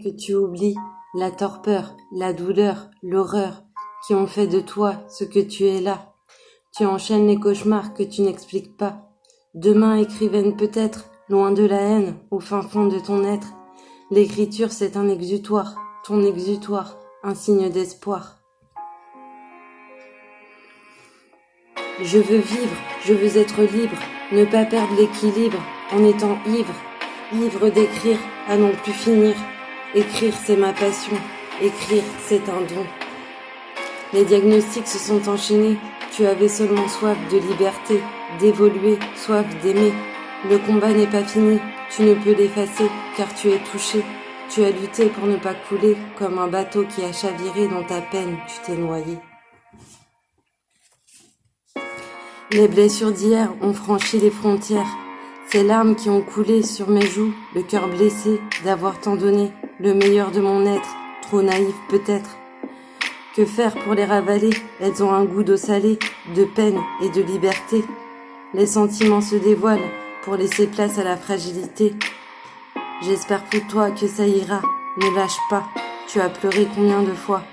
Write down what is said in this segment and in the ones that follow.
que tu oublies la torpeur, la douleur, l'horreur qui ont fait de toi ce que tu es là. Tu enchaînes les cauchemars que tu n'expliques pas. Demain écrivaine peut-être, loin de la haine, au fin fond de ton être. L'écriture c'est un exutoire, ton exutoire, un signe d'espoir. Je veux vivre, je veux être libre, ne pas perdre l'équilibre en étant ivre, ivre d'écrire à non plus finir. Écrire c'est ma passion, écrire c'est un don. Les diagnostics se sont enchaînés, tu avais seulement soif de liberté, d'évoluer, soif d'aimer. Le combat n'est pas fini, tu ne peux l'effacer car tu es touché. Tu as lutté pour ne pas couler comme un bateau qui a chaviré dans ta peine, tu t'es noyé. Les blessures d'hier ont franchi les frontières. Ces larmes qui ont coulé sur mes joues, le cœur blessé d'avoir tant donné, le meilleur de mon être, trop naïf peut-être. Que faire pour les ravaler? Elles ont un goût d'eau salée, de peine et de liberté. Les sentiments se dévoilent pour laisser place à la fragilité. J'espère pour toi que ça ira, ne lâche pas. Tu as pleuré combien de fois?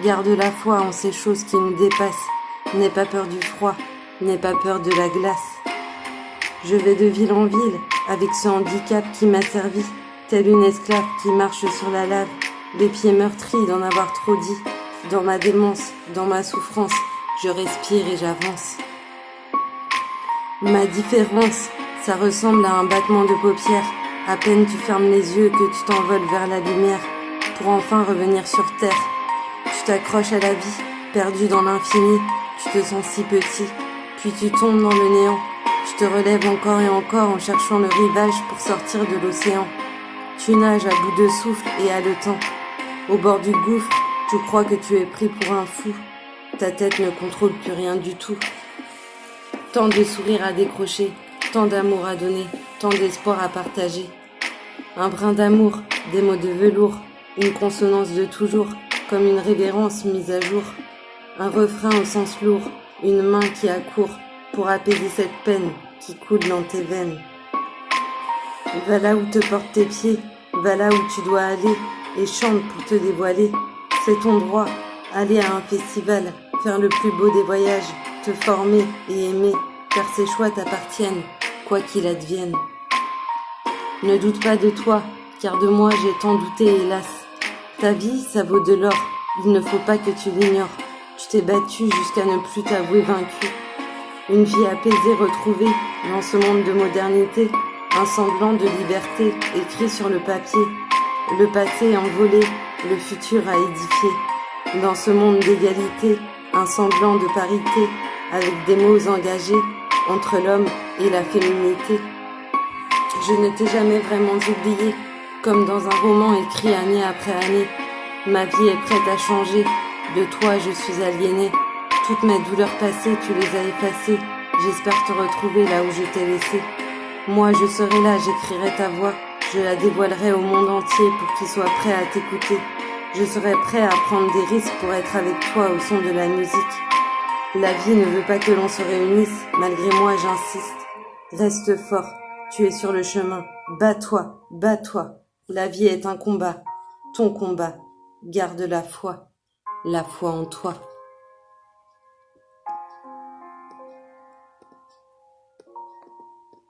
Garde la foi en ces choses qui nous dépassent. N'aie pas peur du froid, n'aie pas peur de la glace. Je vais de ville en ville avec ce handicap qui m'a servi, telle une esclave qui marche sur la lave, les pieds meurtris d'en avoir trop dit. Dans ma démence, dans ma souffrance, je respire et j'avance. Ma différence, ça ressemble à un battement de paupières. À peine tu fermes les yeux que tu t'envoles vers la lumière pour enfin revenir sur terre. Tu t'accroches à la vie, perdu dans l'infini. Tu te sens si petit, puis tu tombes dans le néant. Tu te relèves encore et encore en cherchant le rivage pour sortir de l'océan. Tu nages à bout de souffle et haletant. Au bord du gouffre, tu crois que tu es pris pour un fou. Ta tête ne contrôle plus rien du tout. Tant de sourires à décrocher, tant d'amour à donner, tant d'espoir à partager. Un brin d'amour, des mots de velours, une consonance de toujours, comme une révérence mise à jour. Un refrain au sens lourd, une main qui accourt pour apaiser cette peine qui coule dans tes veines. Va là où te portent tes pieds, va là où tu dois aller et chante pour te dévoiler. C'est ton droit, aller à un festival, faire le plus beau des voyages, te former et aimer, car ces choix t'appartiennent, quoi qu'il advienne. Ne doute pas de toi, car de moi j'ai tant douté hélas. Ta vie, ça vaut de l'or, il ne faut pas que tu l'ignores. Tu t'es battu jusqu'à ne plus t'avouer vaincu. Une vie apaisée retrouvée dans ce monde de modernité, un semblant de liberté écrit sur le papier, le passé envolé, le futur à édifier. Dans ce monde d'égalité, un semblant de parité, avec des mots engagés entre l'homme et la féminité. Je ne t'ai jamais vraiment oublié, comme dans un roman écrit année après année. Ma vie est prête à changer. De toi je suis aliénée, toutes mes douleurs passées tu les as effacées, j'espère te retrouver là où je t'ai laissé. Moi je serai là, j'écrirai ta voix, je la dévoilerai au monde entier pour qu'il soit prêt à t'écouter. Je serai prêt à prendre des risques pour être avec toi au son de la musique. La vie ne veut pas que l'on se réunisse, malgré moi j'insiste. Reste fort, tu es sur le chemin, bats-toi, bats-toi. La vie est un combat, ton combat, garde la foi en toi.